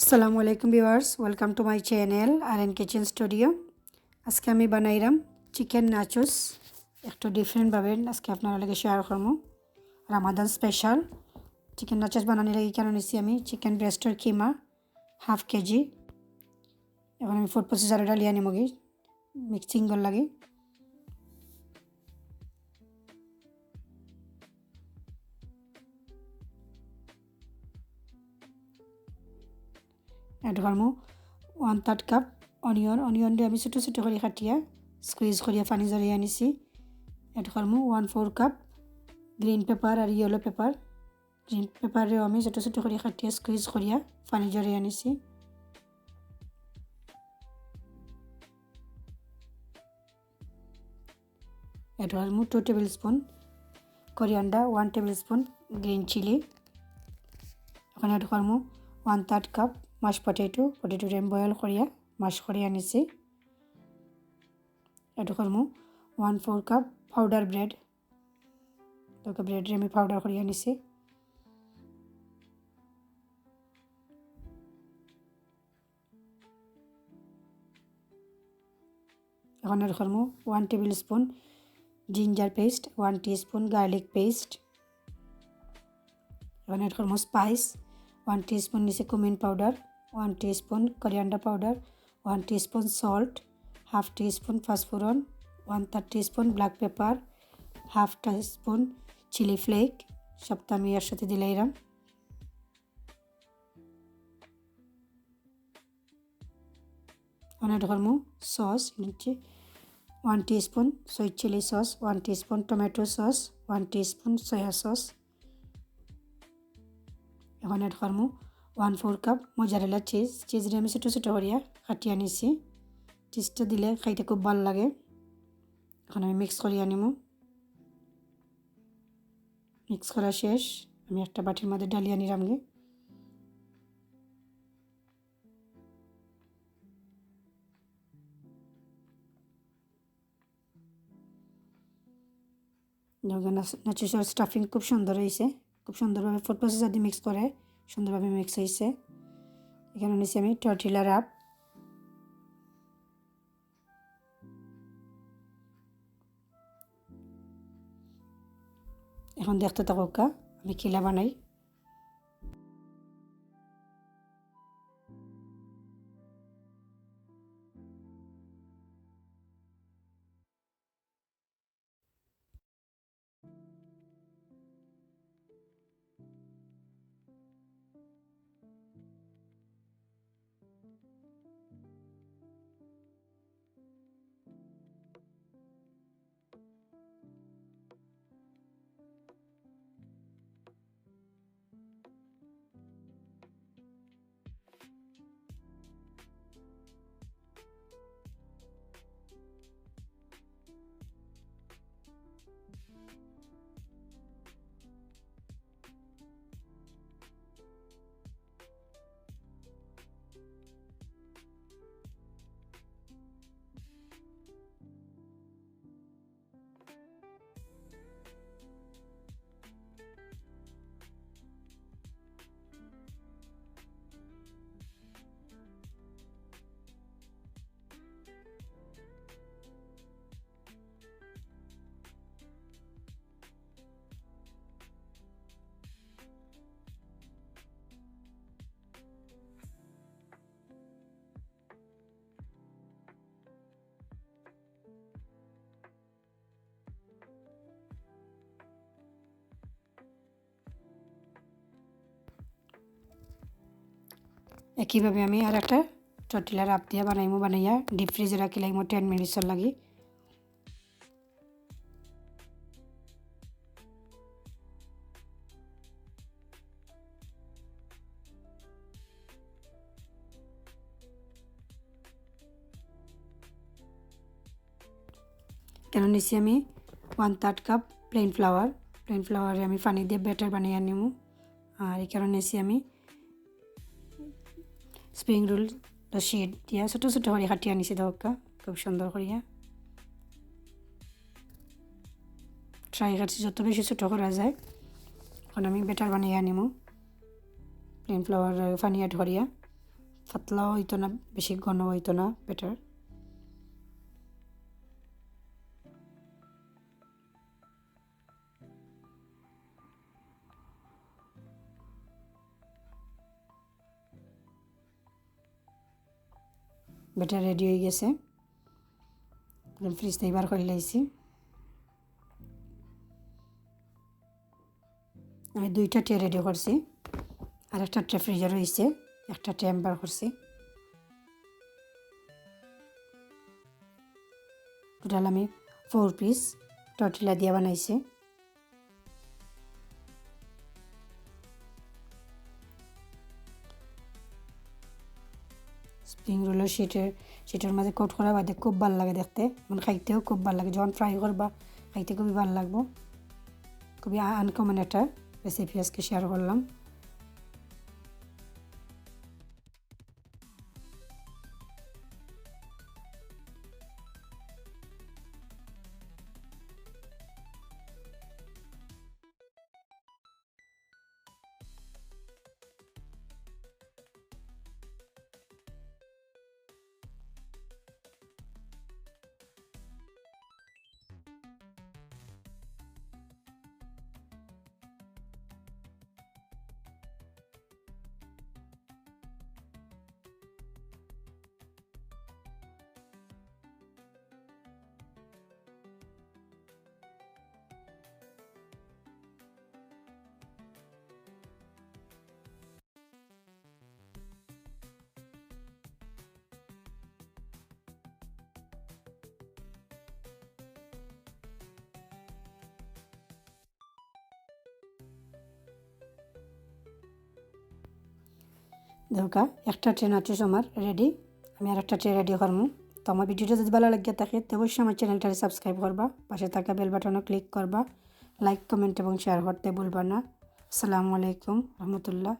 আসসালামু আলাইকুম viewers, welcome to my channel আর কিচেন স্টুডিও। আজকে আমি বানাইলাম চিকেন নাচোস একটু ডিফারেন্টভাবে আজকে আপনারা লাগে শেয়ার করবো। রামাদান স্পেশাল চিকেন নাচোস বানানোর লাগে কেন নিচ্ছি আমি চিকেন ব্রেস্টের কিমা হাফ কেজি। এখন আমি ফুড প্রসেসরে ডালিয়ে নিমগি মিক্সিং কর লাগে। এড করমু 1/3 কাপ অনিয়ন দিয়ে আমি ছোটো ছোটো করে কাটিয়া স্কুইজ করিয়া পানি জড়িয়ে আনিছি। এড করমু 1/4 কাপ গ্রিন পেপার আর ইয়েলো পেপার। গ্রিন পেপারেও আমি ছোটো ছোটো করে কাটিয়া স্কুইজ করিয়া পানি জড়িয়ে আনিছি। এড করমু 2 tablespoon coriander, 1 tablespoon green chilli. এখন এড করমু 1/3 কাপ মাশ পটেটোটা আমি বয়েল করিয়া মাশ করিয়া আনিছি। এড করমু 1/4 কাপ পাউডার ব্রেড, তো ব্রেডে আমি পাউডার করিয়া আনিছি। এখন এড করমু 1 tablespoon ginger paste, 1 teaspoon garlic paste. এখন এড করমু স্পাইস 1 টিস্পুন নিচে cumin powder, 1 teaspoon coriander powder, 1 teaspoon salt, half teaspoon panch phoron, 1/3 teaspoon black pepper, half teaspoon chilli flake. সবটা আমি এর সাথে দিলাম। এখন এড করমু সস নিচে 1 teaspoon sweet chilli sauce, 1 teaspoon tomato sauce, 1 teaspoon soya sauce. এখন এড করমু 1/4 কাপ মোজারেলা চিজরে আমি ছোটো ছোটো করিয়া কাটিয়ে আনিছি। চিজটা দিলে খাইতে খুব ভালো লাগে। এখন আমি মিক্স করিয়া নিমু। মিক্স করা শেষ, আমি একটা বাটির মধ্যে ডালিয়ে নিলামগে। নাচোসের স্টাফিং খুব সুন্দর হয়েছে, খুব সুন্দরভাবে ফুড প্রসেসর দিয়ে মিক্স করে সুন্দরভাবে মিক্স হয়েছে। এখানে নিচ্ছি আমি টর্টিলা রাব। এখন দেখতে থাকুক আমি কিলা বানাই। একইভাবে আমি আর একটা টর্টিলা রাব দিয়া বানাইয়া ডিপ ফ্রিজে রাখি লাগবো 10 মিনিটসের লাগি। কেন নিচ্ছি আমি 1/3 কাপ প্লেন ফ্লাওয়ারে আমি পানি দিয়ে ব্যাটার বানিয়ে নিব। আর এই কারণে নিচ্ছি আমি স্প্রিং রোল শিট দিয়া ছোটো ছোটো করে কাটিয়ে আনিছি দরকার খুব সুন্দর করিয়া। ট্রাই করছি যত বেশি ছোটো করা যায়। এখন আমি ব্যাটার বানিয়ে আনিব প্লেন ফ্লাওয়ার পানি অ্যাড করিয়া। পাতলাও হইতো না, বেশি ঘন হইতো না ব্যাটার। ব্যাটার রেডি হয়ে গেছে, ফ্রিজ থেকে বার করে লাইছি। আমি 2টা ট্রে রেডি করছি, আর একটা ট্রে ফ্রিজে রয়েছে, একটা ট্রে বার করছি। টোটাল আমি 4 পিস টর্টিলা দিয়ে বানাইছি। স্প্রিং রোলের সেটার মাঝে কোট করা বাদে খুব ভালো লাগে দেখতে, মানে খাইতেও খুব ভালো লাগে। যখন ফ্রাই করবা খাইতে খুবই ভালো লাগবো। খুবই আনকমন একটা রেসিপি আজকে শেয়ার করলাম। দেখো একটা ট্রে নাচুস আমার রেডি, আমি আর একটা ট্রে রেডি করবো। তো আমার ভিডিওটা যদি ভালো লাগে থাকে তো অবশ্যই আমার চ্যানেলটাকে সাবস্ক্রাইব করবা, পাশে থাকা বেল বাটনও ক্লিক করবা, লাইক কমেন্ট এবং শেয়ার করতে ভুলবা না। আসসালামু আলাইকুম রহমতুল্লাহ।